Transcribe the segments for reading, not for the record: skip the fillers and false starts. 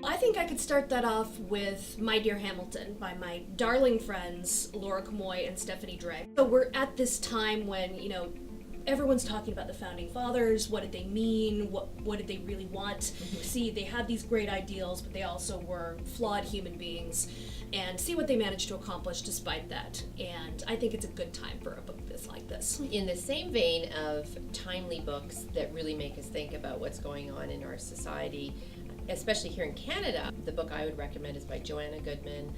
I think I could start that off with My Dear Hamilton by my darling friends Laura Camoy and Stephanie Drake. So we're at this time when, everyone's talking about the founding fathers. What did they mean? What did they really want? See, they had these great ideals, but they also were flawed human beings, and see what they managed to accomplish despite that. And I think it's a good time for a book like this. In the same vein of timely books that really make us think about what's going on in our society, especially here in Canada, the book I would recommend is by Joanna Goodman,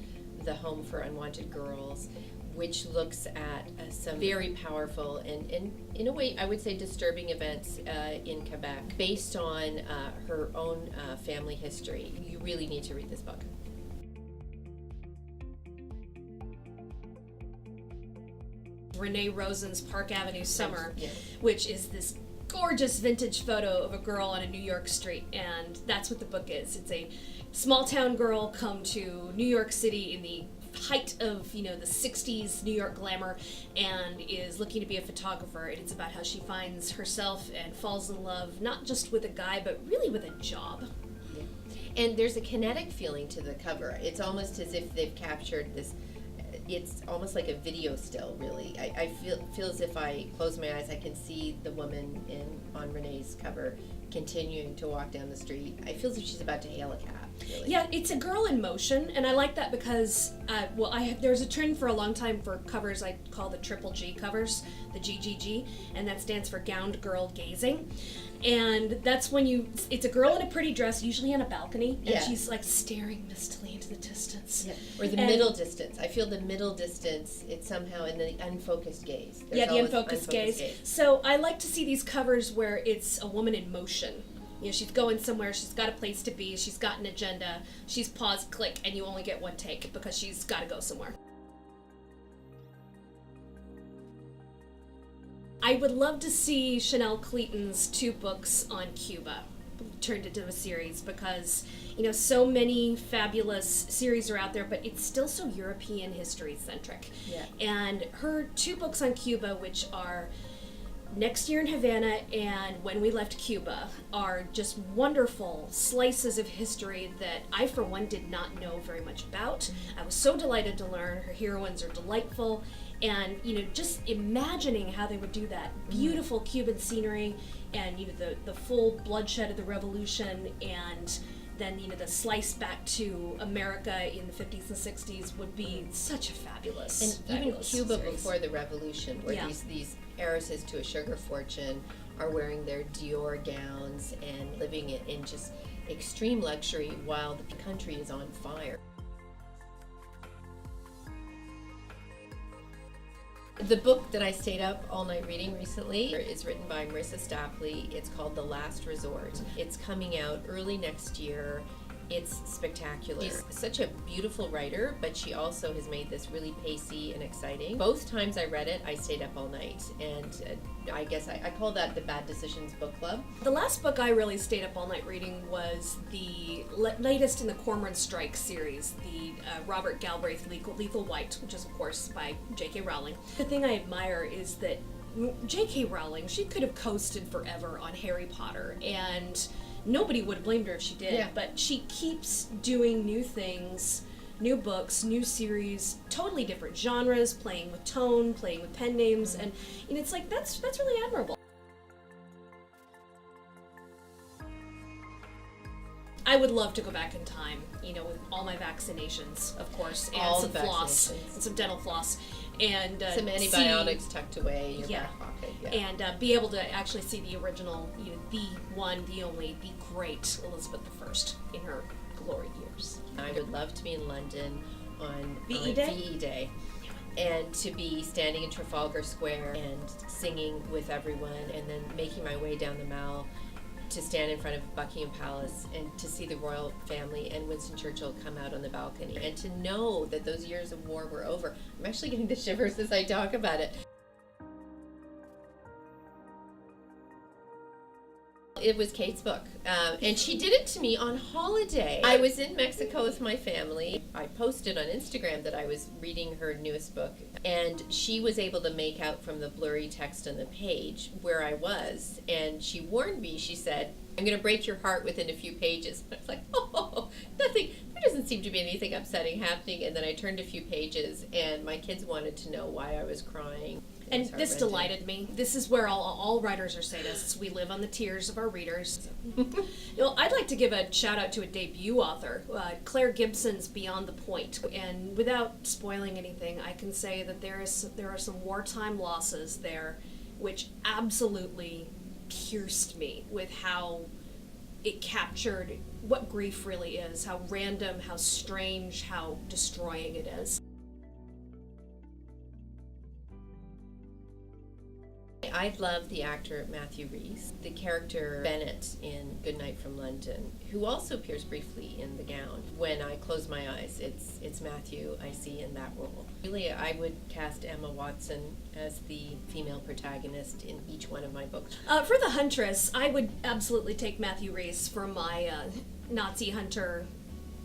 The Home for Unwanted Girls, which looks at some very powerful and in a way I would say disturbing events in Quebec based on her own family history. You really need to read this book. Renee Rosen's Park Avenue Summer, Yeah. which is this gorgeous vintage photo of a girl on a New York street, and that's what the book is. It's a small town girl come to New York City in the height of the 60s New York glamour, and is looking to be a photographer, and it's about how she finds herself and falls in love not just with a guy but really with a job. And there's a kinetic feeling to the cover. It's almost as if they've captured this. It's almost like a video still, really. I feel as if I close my eyes, I can see the woman on Renee's cover continuing to walk down the street. I feel as if she's about to hail a cab, really. Yeah, it's a girl in motion, and I like that because, there's a trend for a long time for covers I call the triple G covers, the GGG, and that stands for Gowned Girl Gazing. And that's when it's a girl in a pretty dress, usually on a balcony, and she's like staring mistily into the distance. Yeah. Or the middle distance. I feel the middle distance, it's somehow in the unfocused gaze. The unfocused gaze. So I like to see these covers where it's a woman in motion. She's going somewhere, she's got a place to be, she's got an agenda, she's pause, click, and you only get one take because she's got to go somewhere. I would love to see Chanel Cleaton's 2 books on Cuba turned into a series because, so many fabulous series are out there, but it's still so European history centric. Yeah. And her 2 books on Cuba, which are Next Year in Havana and When We Left Cuba, are just wonderful slices of history that I, for one, did not know very much about. I was so delighted to learn. Her heroines are delightful. And, just imagining how they would do that. Beautiful Cuban scenery and, the full bloodshed of the revolution, and then, the slice back to America in the 50s and 60s would be such a fabulous even Cuba series. Before the revolution, where these heiresses to a sugar fortune are wearing their Dior gowns and living in just extreme luxury while the country is on fire. The book that I stayed up all night reading recently is written by Marissa Stapley. It's called The Last Resort. It's coming out early next year. It's spectacular. She's such a beautiful writer, but she also has made this really pacey and exciting. Both times I read it, I stayed up all night, and I guess I call that the Bad Decisions Book Club. The last book I really stayed up all night reading was the latest in the Cormoran Strike series, the Robert Galbraith Lethal White, which is, of course, by J.K. Rowling. The thing I admire is that J.K. Rowling, she could have coasted forever on Harry Potter, and nobody would have blamed her if she did, but she keeps doing new things, new books, new series, totally different genres, playing with tone, playing with pen names, and it's like, that's really admirable. I would love to go back in time, with all my vaccinations, of course, and all some floss, and some dental floss, and some antibiotics tucked away in your back pocket. And be able to actually see the original, the one, the only, the great Elizabeth I in her glory years. I would love to be in London on VE Day, and to be standing in Trafalgar Square and singing with everyone, and then making my way down the Mall to stand in front of Buckingham Palace and to see the royal family and Winston Churchill come out on the balcony, and to know that those years of war were over. I'm actually getting the shivers as I talk about it. It was Kate's book, and she did it to me on holiday. I was in Mexico with my family. I posted on Instagram that I was reading her newest book, and she was able to make out from the blurry text on the page where I was, and she warned me. She said, "I'm going to break your heart within a few pages." I was like, oh, nothing, there doesn't seem to be anything upsetting happening. And then I turned a few pages, and my kids wanted to know why I was crying. And this delighted me. This is where all writers are sadists. We live on the tears of our readers. I'd like to give a shout out to a debut author, Claire Gibson's Beyond the Point. And without spoiling anything, I can say that there are some wartime losses there, which absolutely pierced me with how it captured what grief really is, how random, how strange, how destroying it is. I love the actor Matthew Rhys, the character Bennett in Goodnight from London, who also appears briefly in The Gown. When I close my eyes, it's Matthew I see in that role. Really, I would cast Emma Watson as the female protagonist in each one of my books. For The Huntress, I would absolutely take Matthew Rhys for my Nazi hunter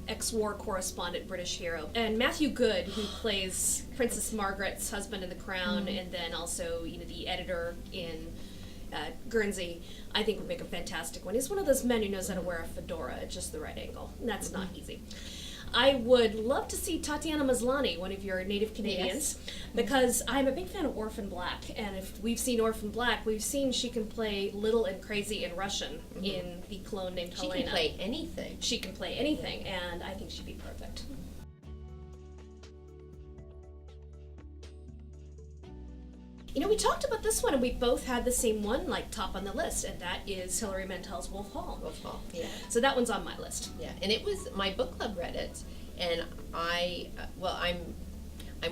ex-war correspondent British hero. And Matthew Good, who plays Princess Margaret's husband in The Crown, and then also the editor in Guernsey, I think would make a fantastic one. He's one of those men who knows how to wear a fedora at just the right angle, and that's not easy. I would love to see Tatiana Maslany, one of your native Canadians, because I'm a big fan of Orphan Black, and if we've seen Orphan Black, we've seen she can play little and crazy in Russian in The Clone Named Helena. She can play anything. She can play anything, and I think she'd be perfect. We talked about this one, and we both had the same one, top on the list, and that is Hilary Mantel's Wolf Hall. Wolf Hall, yeah. So that one's on my list. Yeah, and it was, my book club read it, and I'm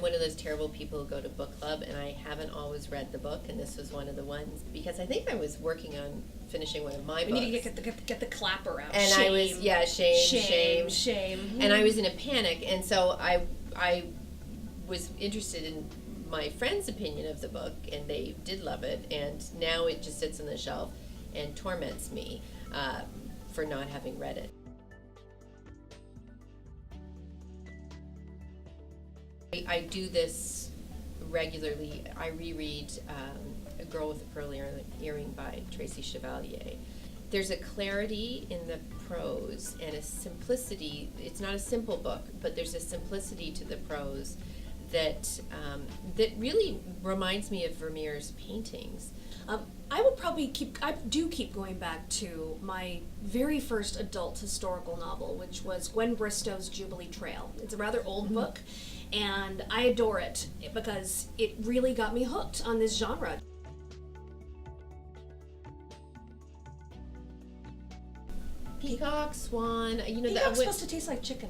one of those terrible people who go to book club, and I haven't always read the book, and this was one of the ones, because I think I was working on finishing one of my books. We need to get the clapper out. And shame. I was, shame. And I was in a panic, and so I was interested in my friend's opinion of the book, and they did love it, and now it just sits on the shelf and torments me for not having read it. I do this regularly. I reread A Girl with a Pearl Earring by Tracy Chevalier. There's a clarity in the prose and a simplicity. It's not a simple book, but there's a simplicity to the prose that really reminds me of Vermeer's paintings. I do keep going back to my very first adult historical novel, which was Gwen Bristow's Jubilee Trail. It's a rather old book, and I adore it because it really got me hooked on this genre. Peacock, swan, Peacock's supposed to taste like chicken.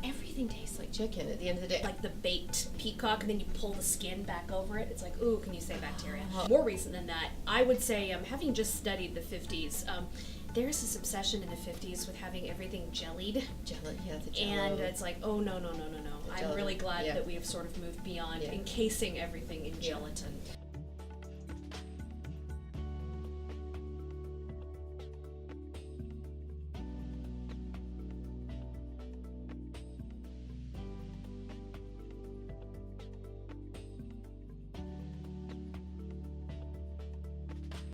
Everything tastes like chicken at the end of the day. Like the baked peacock, and then you pull the skin back over it. It's like, ooh, can you say bacteria? More recent than that, I would say, having just studied the 50s, there's this obsession in the 50s with having everything jellied. The jello. And it's like, oh, no. I'm really glad that we have sort of moved beyond encasing everything in gelatin.